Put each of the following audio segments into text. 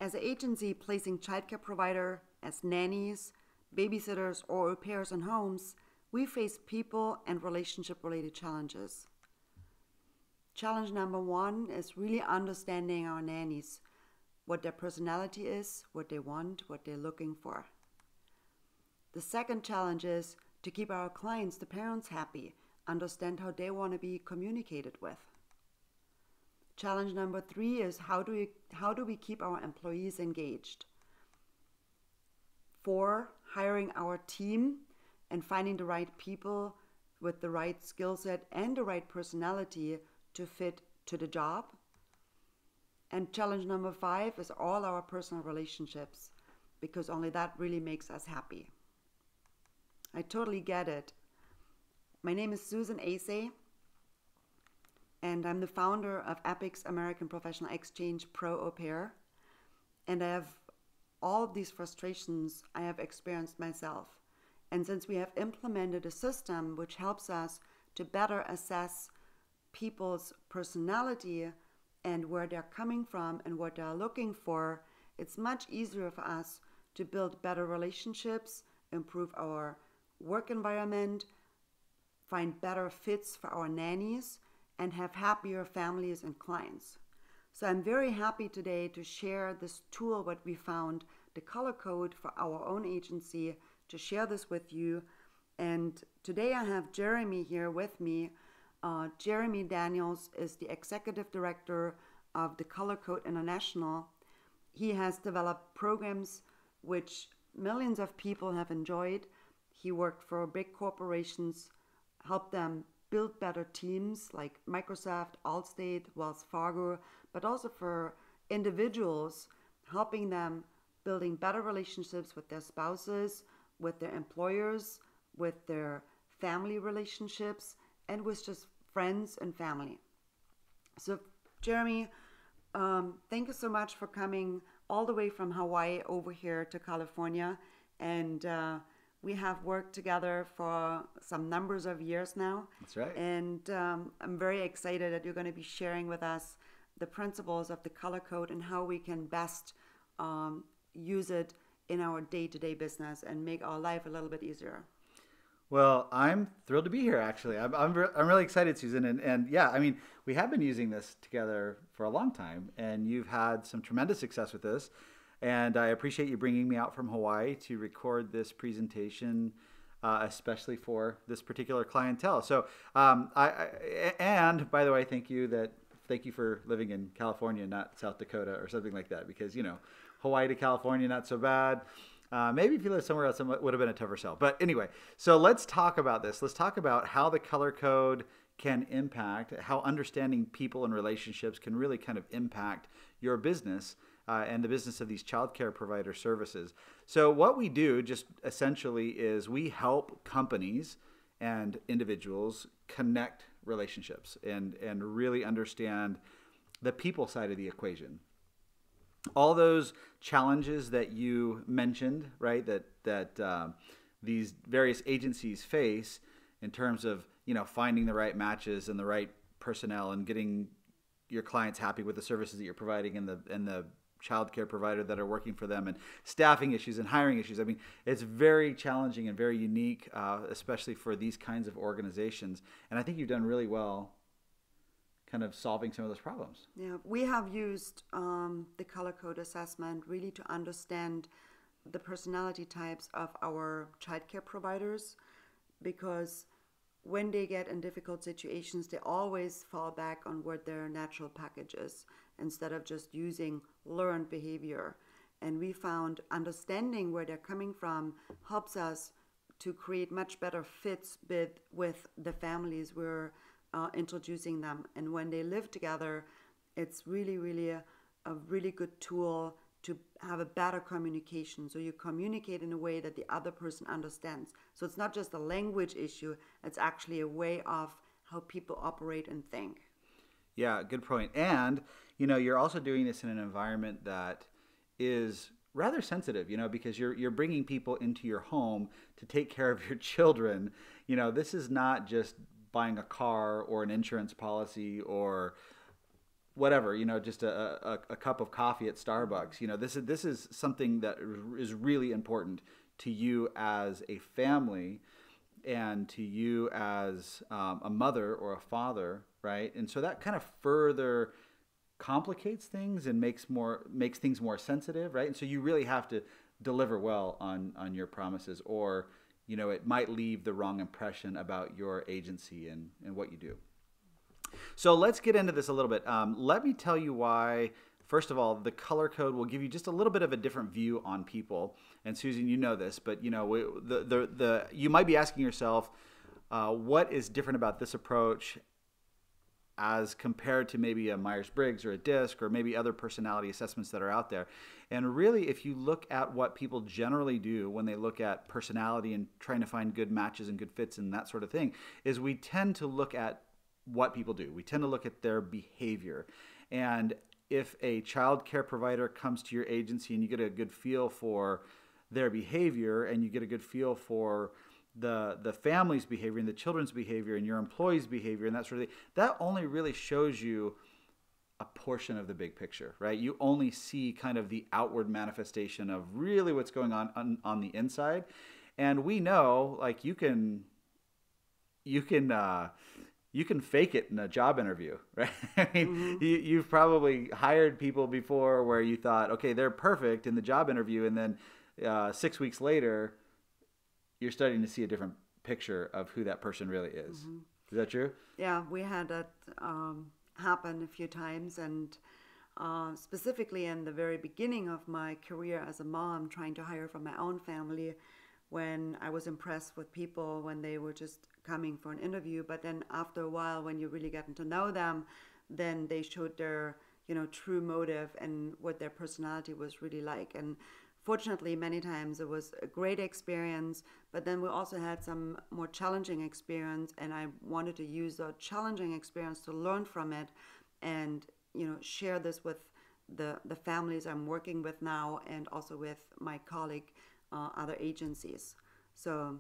As an agency placing childcare provider as nannies, babysitters, or au pairs in homes, we face people and relationship-related challenges. Challenge number one is really understanding our nannies, what their personality is, what they want, what they're looking for. The second challenge is to keep our clients, the parents, happy, understand how they want to be communicated with. Challenge number three is how do we keep our employees engaged? 4, hiring our team and finding the right people with the right skill set and the right personality to fit to the job. And challenge number 5 is all our personal relationships, because only that really makes us happy. I totally get it. My name is Susan Asay, and I'm the founder of Epic's American Professional Exchange Pro Au Pair. And I have all of these frustrations I have experienced myself. And since we have implemented a system which helps us to better assess people's personality and where they're coming from and what they're looking for, it's much easier for us to build better relationships, improve our work environment, find better fits for our nannies, and have happier families and clients. So I'm very happy today to share this tool, what we found, the Colorcode for our own agency, to share this with you. And today I have Jeremy here with me. Jeremy Daniels is the executive director of the Colorcode International. He has developed programs which millions of people have enjoyed. He worked for big corporations, helped them build better teams like Microsoft, Allstate, Wells Fargo, but also for individuals, helping them building better relationships with their spouses, with their employers, with their family relationships, and with just friends and family. So Jeremy, thank you so much for coming all the way from Hawaii over here to California. And we have worked together for some numbers of years now. That's right. And I'm very excited that you're going to be sharing with us the principles of the Colorcode and how we can best use it in our day-to-day business and make our life a little bit easier. Well, I'm thrilled to be here, actually. I'm really excited, Susan. And yeah, I mean, we have been using this together for a long time, and you've had some tremendous success with this. And I appreciate you bringing me out from Hawaii to record this presentation, especially for this particular clientele. So, and by the way, thank you for living in California, not South Dakota or something like that, because, you know, Hawaii to California, not so bad. Maybe if you lived somewhere else, it would have been a tougher sell. But anyway, so let's talk about this. Let's talk about how the Colorcode can impact, how understanding people and relationships can really kind of impact your business and the business of these childcare provider services. So what we do just essentially is we help companies and individuals connect relationships and really understand the people side of the equation. All those challenges that you mentioned, right, that these various agencies face in terms of, you know, finding the right matches and the right personnel and getting your clients happy with the services that you're providing and the childcare provider that are working for them, and staffing issues and hiring issues. I mean, it's very challenging and very unique, especially for these kinds of organizations. And I think you've done really well kind of solving some of those problems. Yeah, we have used the Colorcode assessment really to understand the personality types of our childcare providers, because when they get in difficult situations, they always fall back on what their natural package is instead of just using learned behavior. And we found understanding where they're coming from helps us to create much better fits with the families we're introducing them. And when they live together, it's really, really a really good tool to have a better communication. So you communicate in a way that the other person understands. So it's not just a language issue, it's actually a way of how people operate and think. Yeah, good point. And, you know, you're also doing this in an environment that is rather sensitive, you know, because you're bringing people into your home to take care of your children. You know, this is not just buying a car or an insurance policy or whatever, just a cup of coffee at Starbucks. This is something that is really important to you as a family and to you as a mother or a father, right? And so that kind of further complicates things and makes things more sensitive, right? And so you really have to deliver well on your promises, or it might leave the wrong impression about your agency and what you do. So let's get into this a little bit. Let me tell you why. First of all, the color code will give you just a little bit of a different view on people. And Susan, you know this, but you might be asking yourself, what is different about this approach as compared to maybe a Myers-Briggs or a DISC or maybe other personality assessments that are out there. And really, if you look at what people generally do when they look at personality and trying to find good matches and good fits and that sort of thing, is we tend to look at what people do. We tend to look at their behavior. And if a child care provider comes to your agency and you get a good feel for their behavior and you get a good feel for the family's behavior and the children's behavior and your employees' behavior and that sort of thing, that only really shows you a portion of the big picture, right? You only see kind of the outward manifestation of really what's going on the inside. And we know, like, you can fake it in a job interview, right? I mean, you've probably hired people before where you thought, okay, they're perfect in the job interview, and then 6 weeks later, you're starting to see a different picture of who that person really is. Mm-hmm. Is that true? Yeah, we had that happen a few times, and specifically in the very beginning of my career as a mom, trying to hire from my own family, when I was impressed with people when they were just coming for an interview, but then after a while, when you really gotten to know them, then they showed their true motive and what their personality was really like. And fortunately, many times it was a great experience, but then we also had some more challenging experience, and I wanted to use the challenging experience to learn from it and share this with the families I'm working with now, and also with my colleague other agencies. So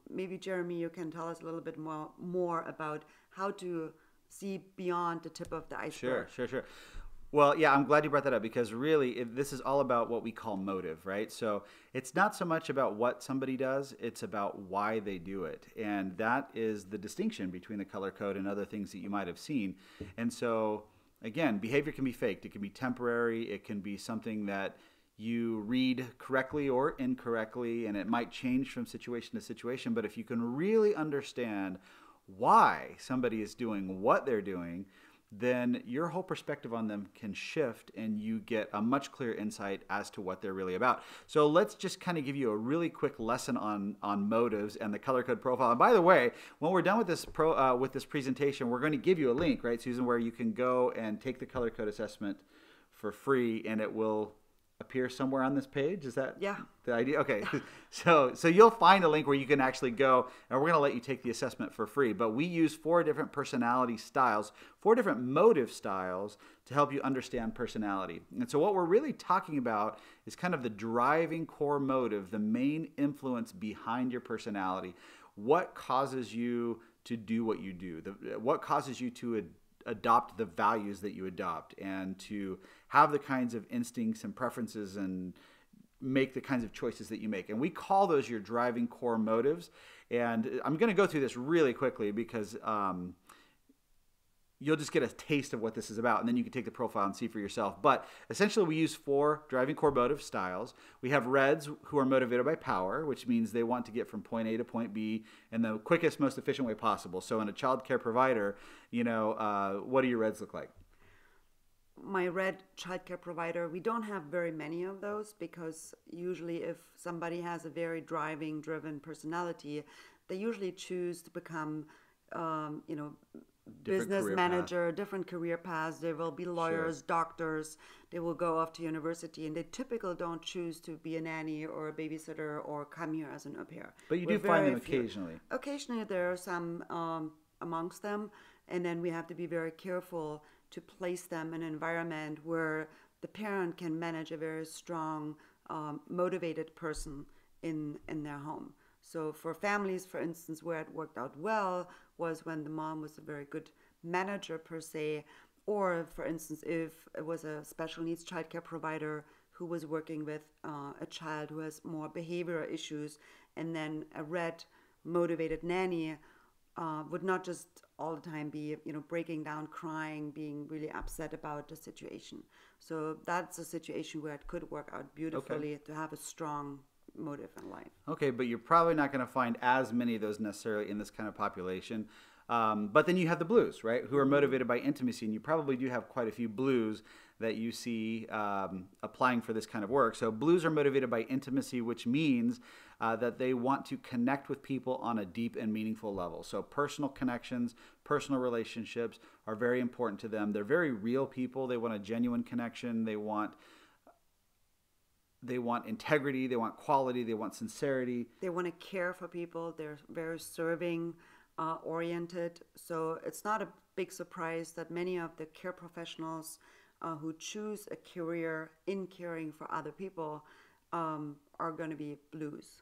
maybe, Jeremy, you can tell us a little bit more about how to see beyond the tip of the iceberg. Sure. Well, yeah, I'm glad you brought that up, because really this is all about what we call motive, right? So it's not so much about what somebody does, it's about why they do it. And that is the distinction between the color code and other things that you might have seen. And so, again, behavior can be faked. It can be temporary. It can be something that you read correctly or incorrectly, and it might change from situation to situation. But if you can really understand why somebody is doing what they're doing, then your whole perspective on them can shift, and you get a much clearer insight as to what they're really about. So let's just kind of give you a really quick lesson on motives and the color code profile. And by the way, when we're done with this presentation, we're going to give you a link, right, Susan, where you can go and take the color code assessment for free, and it will appear somewhere on this page. Is that the idea? Okay. So you'll find a link where you can actually go, and we're going to let you take the assessment for free. But we use 4 different personality styles, 4 different motive styles to help you understand personality. And so what we're really talking about is kind of the driving core motive, the main influence behind your personality. What causes you to do what you do? What causes you to adopt the values that you adopt, and to have the kinds of instincts and preferences and make the kinds of choices that you make. And we call those your driving core motives. And I'm going to go through this really quickly, because you'll just get a taste of what this is about, and then you can take the profile and see for yourself. But essentially, we use 4 driving core motive styles. We have reds, who are motivated by power, which means they want to get from point A to point B in the quickest, most efficient way possible. So in a child care provider, what do your reds look like? My red child care provider, we don't have very many of those, because usually if somebody has a very driven personality, they usually choose to become, business manager, different career paths. They will be lawyers, doctors. They will go off to university, and they typically don't choose to be a nanny or a babysitter or come here as an au pair. But you do find them occasionally. Occasionally, there are some amongst them, and then we have to be very careful to place them in an environment where the parent can manage a very strong, motivated person in their home. So for families, for instance, where it worked out well was when the mom was a very good manager per se, Or, for instance, if it was a special needs childcare provider who was working with a child who has more behavioral issues, and then a red motivated nanny would not just all the time be, breaking down, crying, being really upset about the situation. So that's a situation where it could work out beautifully to have a strong motive in life. Okay, but you're probably not going to find as many of those necessarily in this kind of population. But then you have the blues, right, who are motivated by intimacy, and you probably do have quite a few blues that you see applying for this kind of work. So blues are motivated by intimacy, which means that they want to connect with people on a deep and meaningful level. So personal connections, personal relationships are very important to them. They're very real people. They want a genuine connection. They want integrity. They want quality. They want sincerity. They want to care for people. They're very serving oriented. So it's not a big surprise that many of the care professionals who choose a career in caring for other people are going to be blues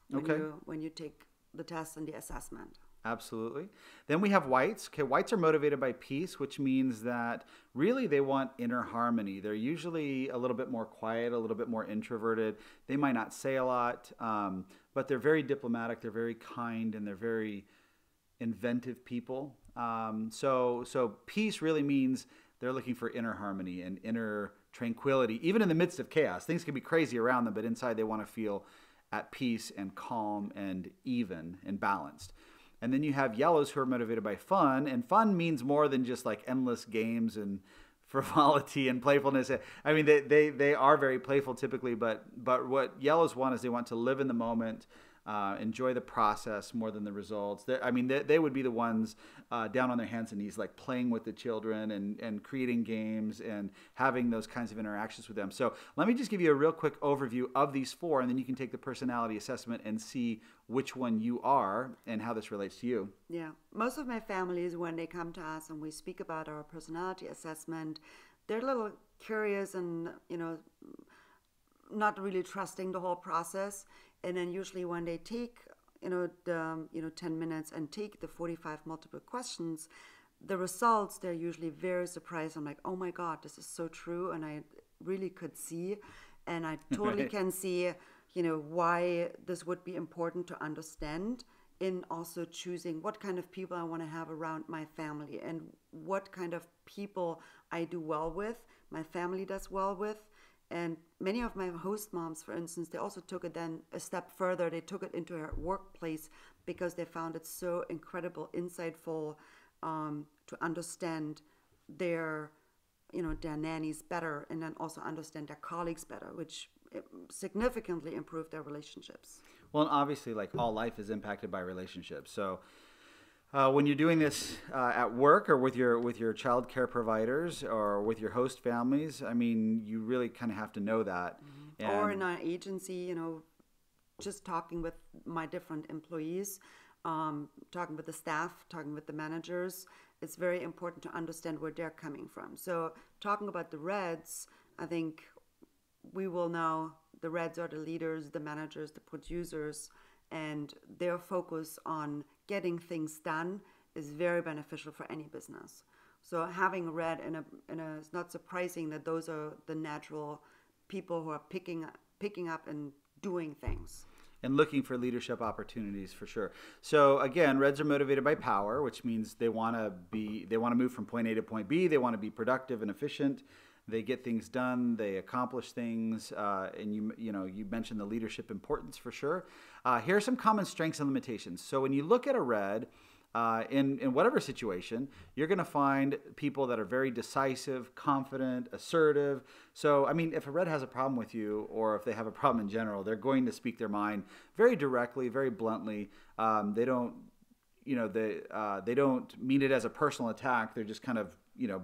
when you take the test and the assessment. Absolutely. Then we have whites. Okay, whites are motivated by peace, which means that really they want inner harmony. They're usually a little bit more quiet, a little bit more introverted. They might not say a lot, but they're very diplomatic. They're very kind, and they're very inventive people. So peace really means they're looking for inner harmony and inner tranquility, even in the midst of chaos. Things can be crazy around them, but inside they want to feel at peace and calm and even and balanced. And then you have yellows who are motivated by fun, and fun means more than just like endless games and frivolity and playfulness. I mean, they are very playful typically, but what yellows want is they want to live in the moment, enjoy the process more than the results. They would be the ones down on their hands and knees, like playing with the children and creating games and having those kinds of interactions with them. So let me just give you a real quick overview of these four, and then you can take the personality assessment and see which one you are and how this relates to you. Yeah. Most of my families, when they come to us and we speak about our personality assessment, they're a little curious and, not really trusting the whole process. And then usually when they take, the 10 minutes and take the 45 multiple questions, the results, they're usually very surprised. I'm like, oh my God, this is so true. And I really could see, and I totally can see, why this would be important to understand in also choosing what kind of people I want to have around my family and what kind of people I do well with, my family does well with. And many of my host moms, for instance, they also took it then a step further. They took it into their workplace because they found it so incredible, insightful to understand their nannies better, and then also understand their colleagues better, which significantly improved their relationships. Well, and obviously, like all life is impacted by relationships. So when you're doing this at work or with your child care providers or with your host families, I mean, you really kind of have to know that. Mm-hmm. Or in an agency, just talking with my different employees, talking with the staff, talking with the managers, it's very important to understand where they're coming from. So talking about the Reds, I think we will know the Reds are the leaders, the managers, the producers, and their focus on getting things done is very beneficial for any business. So having a Red it's not surprising that those are the natural people who are picking up and doing things. And looking for leadership opportunities for sure. So again, Reds are motivated by power, which means they want to move from point A to point B. They want to be productive and efficient. They get things done. They accomplish things. And you mentioned the leadership importance for sure. Here are some common strengths and limitations. So when you look at a Red, in whatever situation, you're going to find people that are very decisive, confident, assertive. So, I mean, if a Red has a problem with you, or if they have a problem in general, they're going to speak their mind very directly, very bluntly. They don't mean it as a personal attack. They're just kind of,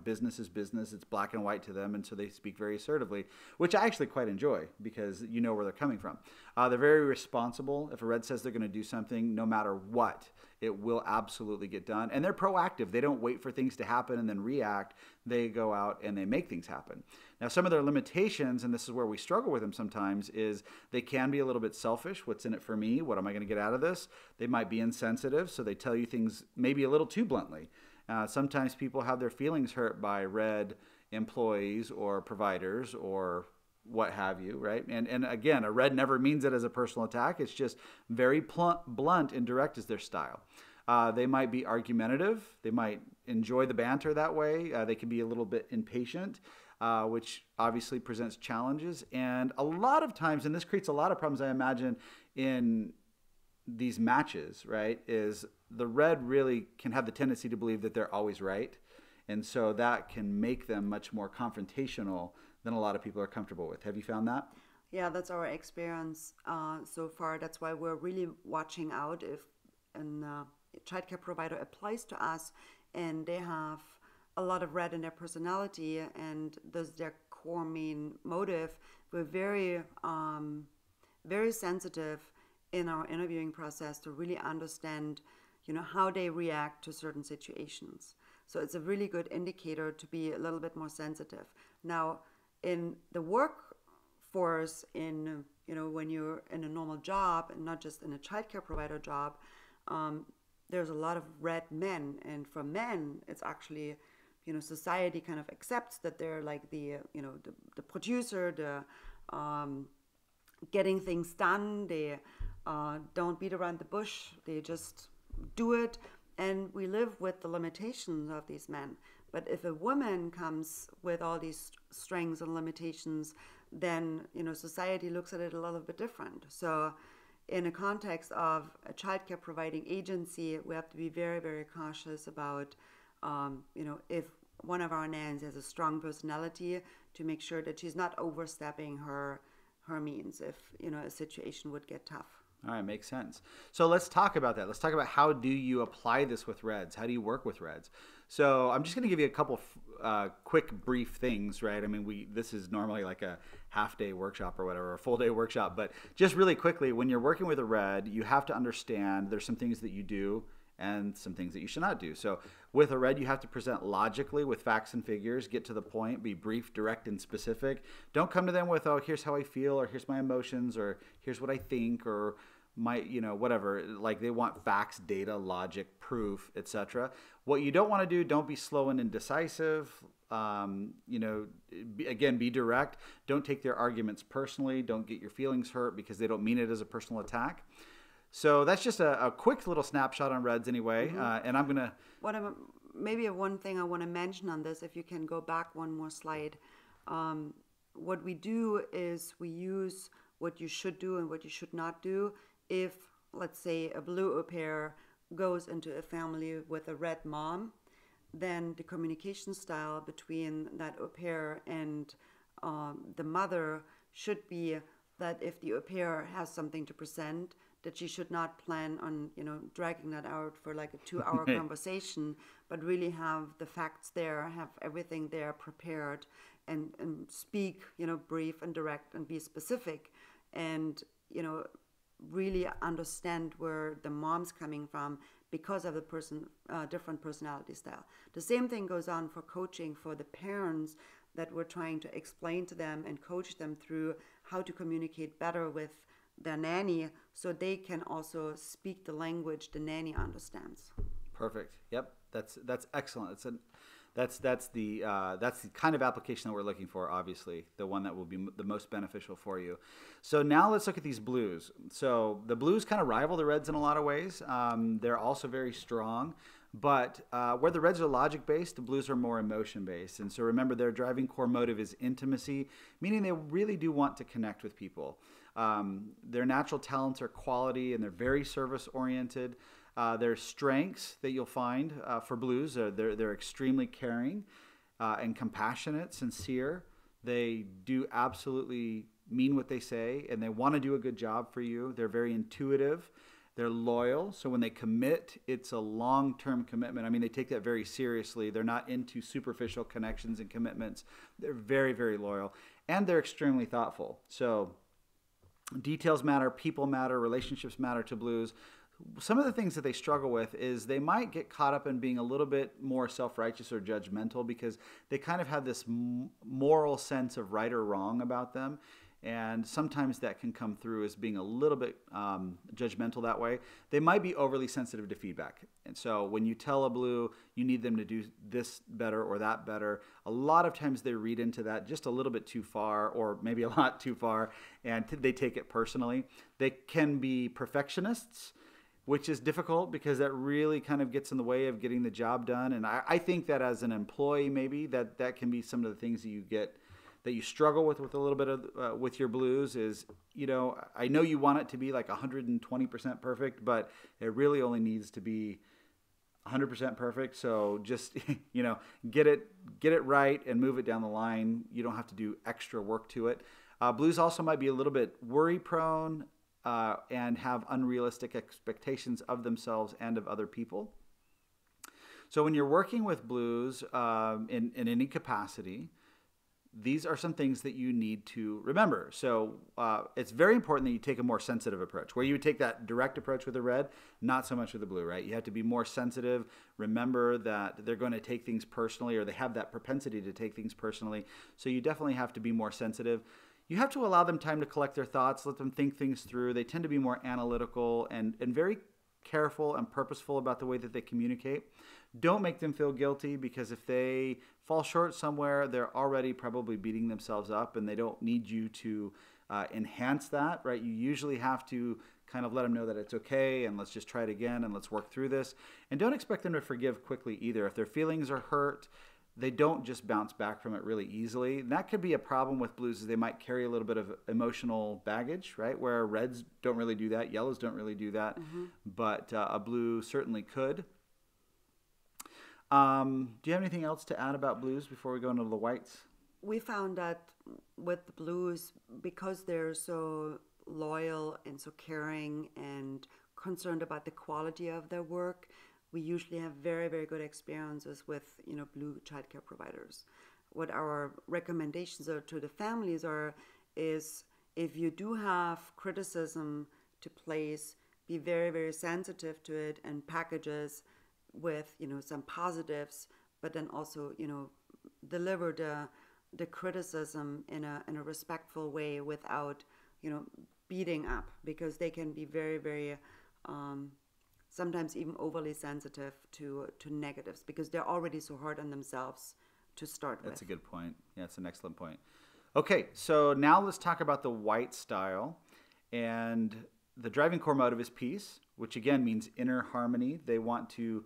business is business. It's black and white to them. And so they speak very assertively, which I actually quite enjoy because you know where they're coming from. They're very responsible. If a Red says they're going to do something, no matter what, it will absolutely get done. And they're proactive. They don't wait for things to happen and then react. They go out and they make things happen. Now, some of their limitations, and this is where we struggle with them sometimes, is they can be a little bit selfish. What's in it for me? What am I going to get out of this? They might be insensitive, so they tell you things maybe a little too bluntly. Sometimes people have their feelings hurt by red employees or providers or what have you, right? And again, a red never means it as a personal attack. It's just very blunt and direct is their style. They might be argumentative. They might enjoy the banter that way. They can be a little bit impatient, which obviously presents challenges. And a lot of times, and this creates a lot of problems, I imagine, in these matches, right, is the red really can have the tendency to believe that they're always right. And so that can make them much more confrontational than a lot of people are comfortable with. Have you found that? Yeah, that's our experience so far. That's why we're really watching out if a childcare provider applies to us and they have a lot of red in their personality and that's their core main motive. We're very, very sensitive in our interviewing process to really understand, how they react to certain situations. So it's a really good indicator to be a little bit more sensitive. Now, in the workforce, when you're in a normal job and not just in a childcare provider job, there's a lot of red men, and for men, it's actually, society kind of accepts that they're like the producer, the getting things done. They don't beat around the bush. They just do it, and we live with the limitations of these men. But if a woman comes with all these strengths and limitations, then society looks at it a little bit different. So in a context of a childcare providing agency, we have to be very, very cautious about if one of our nannies has a strong personality, to make sure that she's not overstepping her means if a situation would get tough. All right, makes sense. So let's talk about that. Let's talk about how do you apply this with reds? How do you work with reds? So I'm just going to give you a couple quick, brief things, right? I mean, this is normally like a half-day workshop or whatever, a full-day workshop. But just really quickly, when you're working with a red, you have to understand there's some things that you do and some things that you should not do. So with a red, you have to present logically with facts and figures, get to the point, be brief, direct, and specific. Don't come to them with, oh, here's how I feel, or here's my emotions, or here's what I think, or my, whatever. Like, they want facts, data, logic, proof, etc. What you don't want to do, don't be slow and indecisive. Again, be direct. Don't take their arguments personally. Don't get your feelings hurt because they don't mean it as a personal attack. So that's just a quick little snapshot on reds anyway. Mm-hmm. And I'm going to... Maybe one thing I want to mention on this, if you can go back one more slide. What we do is we use what you should do and what you should not do. If, let's say, a blue au pair goes into a family with a red mom, then the communication style between that au pair and the mother should be that if the au pair has something to present, that she should not plan on, dragging that out for like a 2-hour conversation, but really have the facts there, have everything there prepared, and speak, brief and direct and be specific, and, really understand where the mom's coming from because of the different personality style. The same thing goes on for coaching for the parents, that we're trying to explain to them and coach them through how to communicate better with their nanny, so they can also speak the language the nanny understands. Perfect. Yep, that's excellent. That's the kind of application that we're looking for. Obviously, the one that will be the most beneficial for you. So now let's look at these blues. So the blues kind of rival the reds in a lot of ways. They're also very strong. But where the reds are logic-based, the blues are more emotion-based. And so remember, their driving core motive is intimacy, meaning they really do want to connect with people. Their natural talents are quality, and they're very service-oriented. Their strengths that you'll find for blues, they're extremely caring and compassionate, sincere. They do absolutely mean what they say, and they want to do a good job for you. They're very intuitive. They're loyal, so when they commit, it's a long-term commitment. I mean, they take that very seriously. They're not into superficial connections and commitments. They're very, very loyal, and they're extremely thoughtful. So details matter, people matter, relationships matter to blues. Some of the things that they struggle with is they might get caught up in being a little bit more self-righteous or judgmental because they kind of have this moral sense of right or wrong about them. And sometimes that can come through as being a little bit judgmental that way. They might be overly sensitive to feedback. And so when you tell a blue you need them to do this better or that better, a lot of times they read into that just a little bit too far, or maybe a lot too far, and they take it personally. They can be perfectionists, which is difficult because that really kind of gets in the way of getting the job done. And I think that as an employee, maybe that can be some of the things that you struggle with a little bit of with your blues is, I know you want it to be like 120% perfect, but it really only needs to be 100% perfect. So just, get it right and move it down the line. You don't have to do extra work to it. Blues also might be a little bit worry prone and have unrealistic expectations of themselves and of other people. So when you're working with blues in any capacity, these are some things that you need to remember. So it's very important that you take a more sensitive approach, where you would take that direct approach with the red, not so much with the blue, right? You have to be more sensitive. Remember that they're going to take things personally, or they have that propensity to take things personally. So you definitely have to be more sensitive. You have to allow them time to collect their thoughts, let them think things through. They tend to be more analytical and very careful and purposeful about the way that they communicate. Don't make them feel guilty, because if they fall short somewhere, they're already probably beating themselves up, and they don't need you to enhance that, right? You usually have to kind of let them know that it's okay, and let's just try it again, and let's work through this. And don't expect them to forgive quickly either. If their feelings are hurt, they don't just bounce back from it really easily. And that could be a problem with blues, is they might carry a little bit of emotional baggage, right? Where reds don't really do that, yellows don't really do that, but a blue certainly could. Do you have anything else to add about blues before we go into the whites? We found that with the blues, because they're so loyal and so caring and concerned about the quality of their work, we usually have very, very good experiences with, blue childcare providers. What our recommendations are to the families is if you do have criticism to place, be very, very sensitive to it and packages with, some positives, but then also, deliver the criticism in a respectful way without, beating up, because they can be very, very sometimes even overly sensitive to negatives, because they're already so hard on themselves to start with. That's a good point. Yeah, that's an excellent point. Okay, so now let's talk about the white style. And the driving core motive is peace, which again means inner harmony. They want to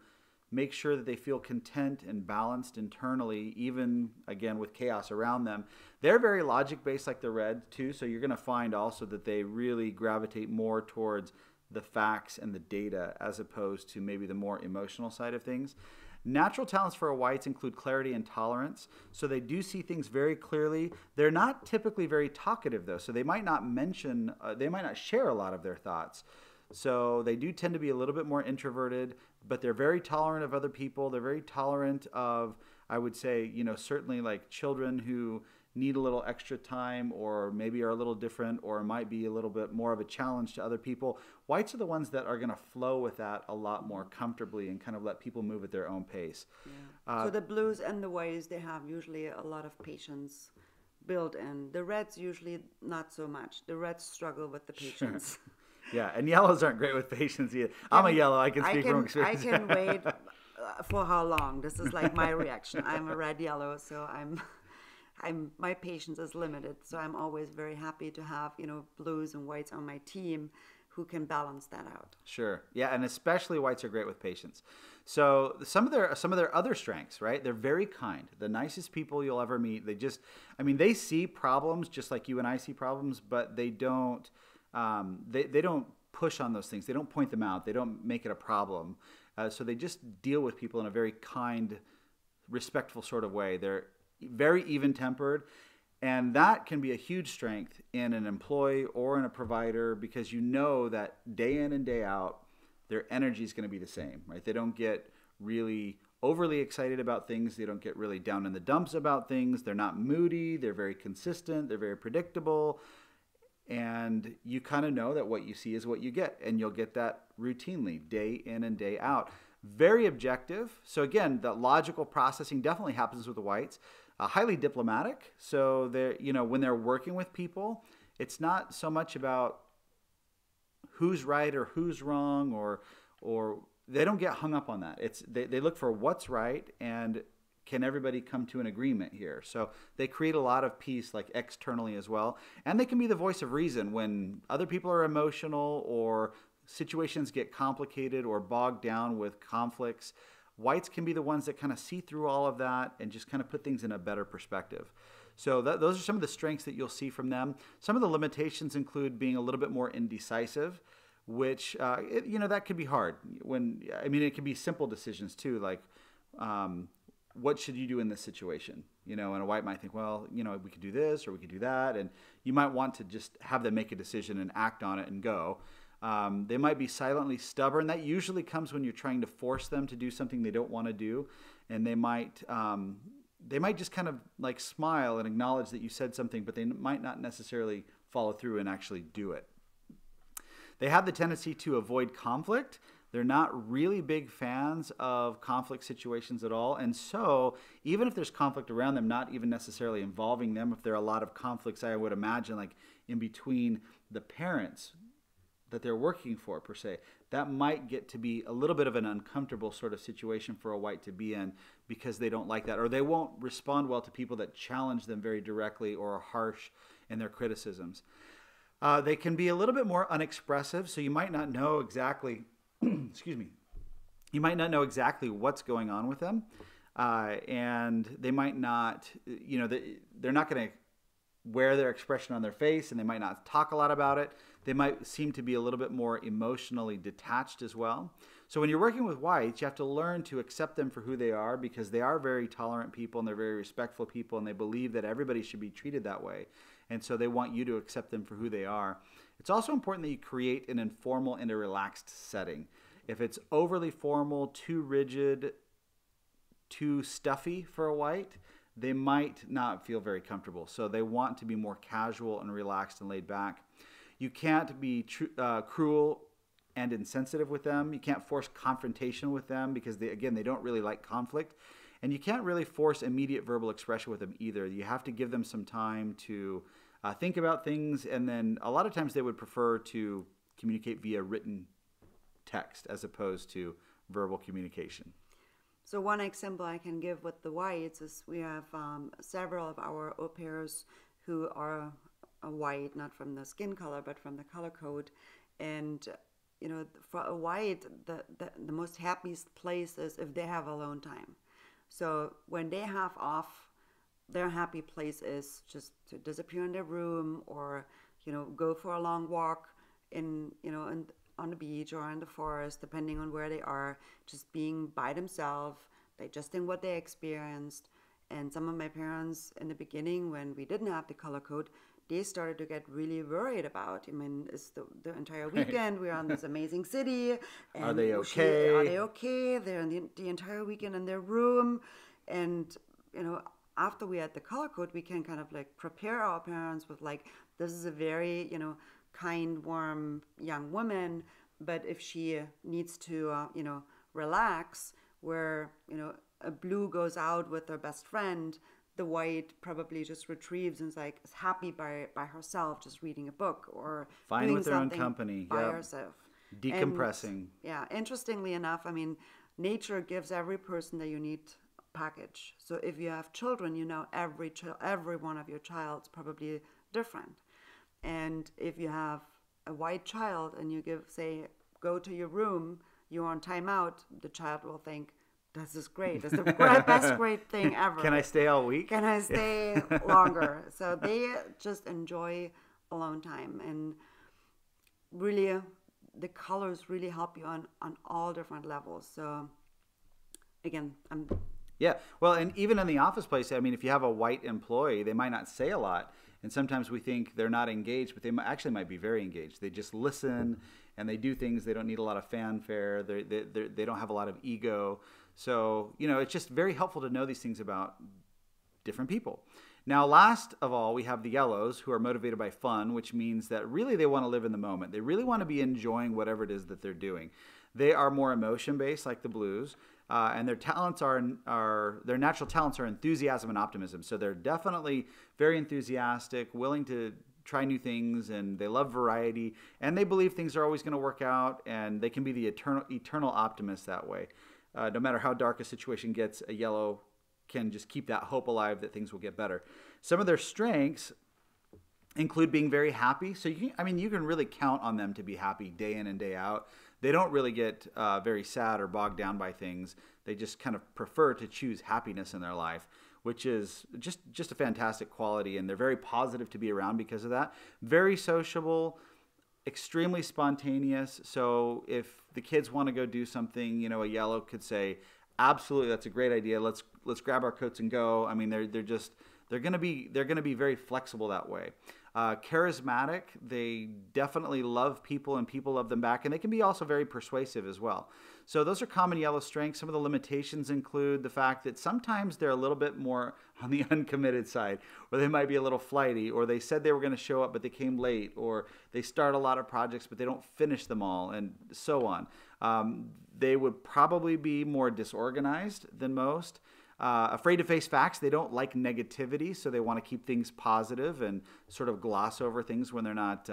make sure that they feel content and balanced internally, even, again, with chaos around them. They're very logic-based like the red, too, so you're going to find also that they really gravitate more towards the facts and the data as opposed to maybe the more emotional side of things. Natural talents for whites include clarity and tolerance, so they do see things very clearly. They're not typically very talkative, though, so they might not share a lot of their thoughts. So they do tend to be a little bit more introverted, but they're very tolerant of other people. They're very tolerant of, I would say, certainly like children who need a little extra time or maybe are a little different or might be a little bit more of a challenge to other people. Whites are the ones that are going to flow with that a lot more comfortably and kind of let people move at their own pace. Yeah. So the blues and the whites, they have usually a lot of patience built in. The reds usually not so much. The reds struggle with the patience. Sure. Yeah, and yellows aren't great with patience either. I'm a yellow. I can speak from experience. I can wait for how long? This is like my reaction. I'm a red yellow, so my patience is limited. So I'm always very happy to have blues and whites on my team who can balance that out. Sure. Yeah, and especially whites are great with patience. So some of their other strengths, right? They're very kind. The nicest people you'll ever meet. They see problems just like you and I see problems, but they don't. They don't push on those things. They don't point them out. They don't make it a problem. So they just deal with people in a very kind, respectful sort of way. They're very even-tempered, and that can be a huge strength in an employee or in a provider, because that day in and day out, their energy is going to be the same, right? They don't get really overly excited about things. They don't get really down in the dumps about things. They're not moody. They're very consistent. They're very predictable. And you kind of know that what you see is what you get, and you'll get that routinely, day in and day out. Very objective. So again, the logical processing definitely happens with the whites. highly diplomatic. So they're, when they're working with people, it's not so much about who's right or who's wrong, or they don't get hung up on that. They look for what's right and can everybody come to an agreement here. So they create a lot of peace, like externally as well. And they can be the voice of reason when other people are emotional or situations get complicated or bogged down with conflicts. Whites can be the ones that kind of see through all of that and just kind of put things in a better perspective. So those are some of the strengths that you'll see from them. Some of the limitations include being a little bit more indecisive, which, that could be hard. It can be simple decisions too, like what should you do in this situation? And a white might think, well, we could do this or we could do that. And you might want to just have them make a decision and act on it and go. They might be silently stubborn. That usually comes when you're trying to force them to do something they don't want to do. And they might just kind of like smile and acknowledge that you said something, but they might not necessarily follow through and actually do it. They have the tendency to avoid conflict. They're not really big fans of conflict situations at all. And so even if there's conflict around them, not even necessarily involving them, if there are a lot of conflicts, I would imagine, like in between the parents that they're working for per se, that might get to be a little bit of an uncomfortable sort of situation for a white to be in because they don't like that, or they won't respond well to people that challenge them very directly or are harsh in their criticisms. They can be a little bit more unexpressive, so you might not know exactly, excuse me, you might not know exactly what's going on with them, and they might not, they're not going to wear their expression on their face, and they might not talk a lot about it. They might seem to be a little bit more emotionally detached as well. So when you're working with whites, you have to learn to accept them for who they are, because they are very tolerant people and they're very respectful people, and they believe that everybody should be treated that way. And so they want you to accept them for who they are. It's also important that you create an informal and a relaxed setting. If it's overly formal, too rigid, too stuffy for a white, they might not feel very comfortable. So they want to be more casual and relaxed and laid back. You can't be cruel and insensitive with them. You can't force confrontation with them because, they don't really like conflict. And you can't really force immediate verbal expression with them either. You have to give them some time to think about things. And then a lot of times they would prefer to communicate via written text as opposed to verbal communication. So one example I can give with the whites is we have several of our au pairs who are white, not from the skin color, but from the color code. And, for a white, the most happiest place is if they have alone time. So when they have off, their happy place is just to disappear in their room or, go for a long walk on the beach or in the forest, depending on where they are, just being by themselves, digesting what they experienced. And some of my parents in the beginning, when we didn't have the color code, they started to get really worried about. It's the entire weekend. We're on this amazing city. And are they okay? Are they okay? They're in the entire weekend in their room. And, after we had the color code, we can kind of like prepare our parents with like, this is a very, kind, warm young woman. But if she needs to, relax, where, a blue goes out with her best friend, the white probably just retrieves and is happy by herself, just reading a book or fine doing with their own something company, by herself. Decompressing. And, interestingly enough, nature gives every person the unique package. So if you have children, every one of your child's probably different. And if you have a white child and you go to your room, you're on timeout, the child will think, this is great. This is the best great thing ever. Can I stay all week? Can I stay longer? So they just enjoy alone time. And really, the colors really help you on all different levels. So again, Yeah. Well, and even in the office place, if you have a white employee, they might not say a lot. And sometimes we think they're not engaged, but they actually might be very engaged. They just listen and they do things. They don't need a lot of fanfare. They don't have a lot of ego. So, it's just very helpful to know these things about different people. Now, last of all, we have the yellows, who are motivated by fun, which means that really they want to live in the moment. They really want to be enjoying whatever it is that they're doing. They are more emotion-based, like the blues. and their talents are their natural talents are enthusiasm and optimism. So they're definitely very enthusiastic, willing to try new things, and they love variety, and they believe things are always going to work out, and they can be the eternal optimist that way. No matter how dark a situation gets, a yellow can just keep that hope alive that things will get better. Some of their strengths include being very happy. So you can really count on them to be happy day in and day out. They don't really get very sad or bogged down by things. They just kind of prefer to choose happiness in their life, which is just a fantastic quality. And they're very positive to be around because of that. Very sociable, extremely spontaneous. So if the kids want to go do something, a yellow could say, absolutely, that's a great idea. Let's grab our coats and go. I mean, they're going to be very flexible that way. Charismatic, they definitely love people and people love them back, and they can be also very persuasive as well. So those are common yellow strengths. Some of the limitations include the fact that sometimes they're a little bit more on the uncommitted side, or they might be a little flighty, or they said they were going to show up but they came late, or they start a lot of projects but they don't finish them all, and so on. They would probably be more disorganized than most. Afraid to face facts. They don't like negativity, so they want to keep things positive and sort of gloss over things when they're not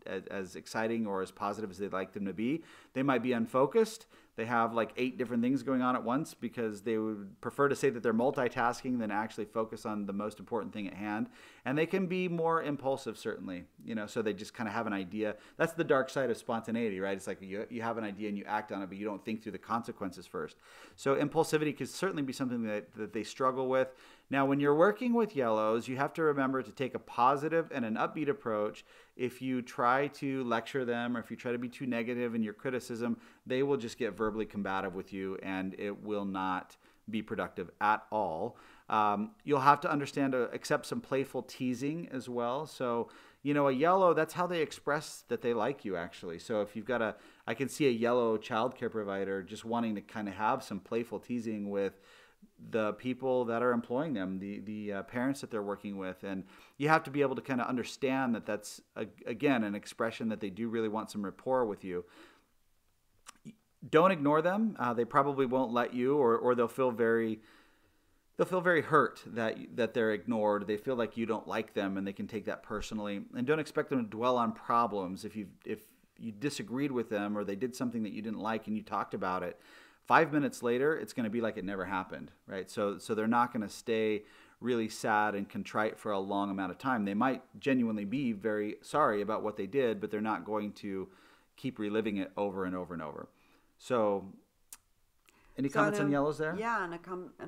as exciting or as positive as they'd like them to be. They might be unfocused. They have like 8 different things going on at once because they would prefer to say that they're multitasking than actually focus on the most important thing at hand. And they can be more impulsive, certainly, so they just kind of have an idea. That's the dark side of spontaneity, right? It's like you have an idea and you act on it, but you don't think through the consequences first. So impulsivity could certainly be something that they struggle with. Now, when you're working with yellows, you have to remember to take a positive and an upbeat approach. If you try to lecture them or if you try to be too negative in your criticism, they will just get verbally combative with you, and it will not be productive at all. You'll have to understand to accept some playful teasing as well. So, a yellow, that's how they express that they like you, actually. So if you've got I can see a yellow childcare provider just wanting to kind of have some playful teasing with the people that are employing them, the parents that they're working with. And you have to be able to kind of understand that that's, again, an expression that they do really want some rapport with you. Don't ignore them. They probably won't let you, or they'll feel very hurt that they're ignored. They feel like you don't like them, and they can take that personally. And don't expect them to dwell on problems. If you disagreed with them or they did something that you didn't like and you talked about it, 5 minutes later, it's going to be like it never happened, right? So they're not going to stay really sad and contrite for a long amount of time. They might genuinely be very sorry about what they did, but they're not going to keep reliving it over and over and over. So any comments on yellows there? Yeah, in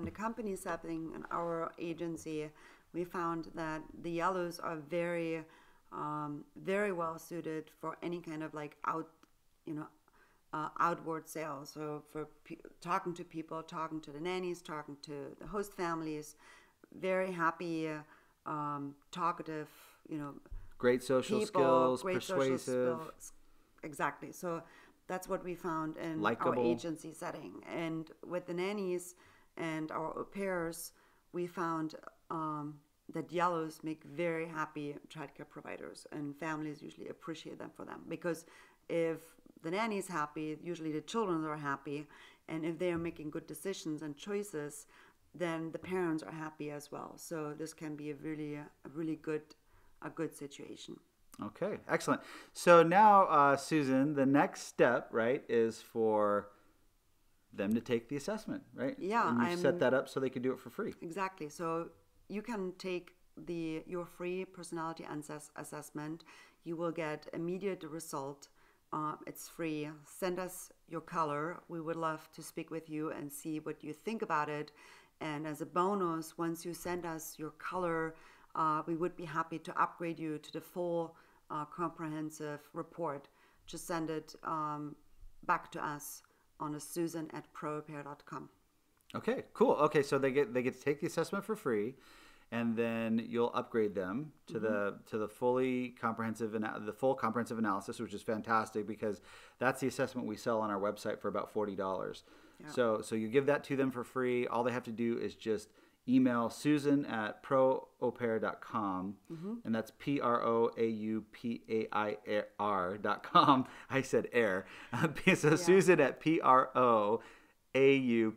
the company setting in our agency, we found that the yellows are very, very well suited for any kind of like outward sales. So for talking to people, talking to the nannies, talking to the host families, very happy, talkative, great social people, skills, great persuasive. Social skills. Exactly. So that's what we found in Likeable. our agency setting. And with the nannies and our au pairs, we found that yellows make very happy childcare providers, and families usually appreciate them for them, because if the nanny is happy, usually the children are happy, and if they are making good decisions and choices, then the parents are happy as well. So this can be a really good situation. Okay, excellent. So now, Susan, the next step, right, is for them to take the assessment, right? Yeah, and you set that up so they can do it for free. Exactly. So you can take your free personality assessment. You will get immediate result. It's free. Send us your color. We would love to speak with you and see what you think about it. And as a bonus, once you send us your color, we would be happy to upgrade you to the full comprehensive report. Just send it back to us on susan@proaupair.com. Okay, cool. Okay, so they get to take the assessment for free, and then you'll upgrade them to the full comprehensive analysis, which is fantastic because that's the assessment we sell on our website for about $40. Yeah. So you give that to them for free. All they have to do is just email susan@proaupair.com, and that's PROAUPAIR.com. I said air. So Susan@PROAUPAIR.com. AUPAIR.com.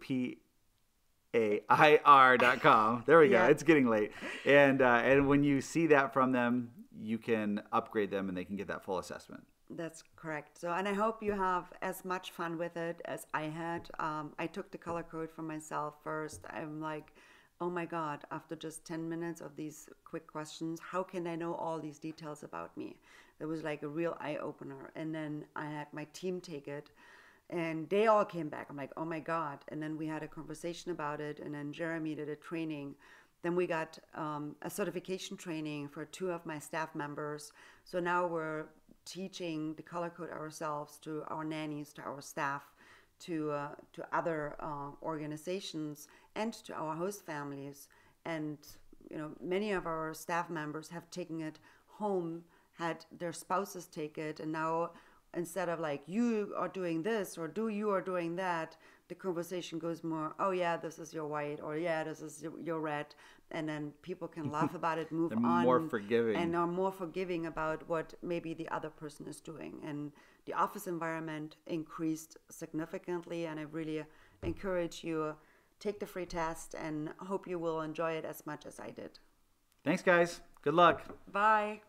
There we go. Yeah. It's getting late. And when you see that from them, you can upgrade them and they can get that full assessment. That's correct. So, and I hope you have as much fun with it as I had. I took the color code for myself first. I'm like, oh my God, after just 10 minutes of these quick questions, how can I know all these details about me? It was like a real eye opener. And then I had my team take it and they all came back. I'm like, oh my God. And then we had a conversation about it. And then Jeremy did a training. Then we got a certification training for 2 of my staff members. So now we're teaching the color code ourselves to our nannies, to our staff, to other organizations, and to our host families. And many of our staff members have taken it home, had their spouses take it, and now instead of like, you are doing this or you are doing that, the conversation goes more, oh yeah, this is your white, or yeah, this is your red. And then people can laugh about it, move They're on. more forgiving. And are more forgiving about what maybe the other person is doing. And the office environment increased significantly. And I really encourage you, take the free test and hope you will enjoy it as much as I did. Thanks, guys. Good luck. Bye.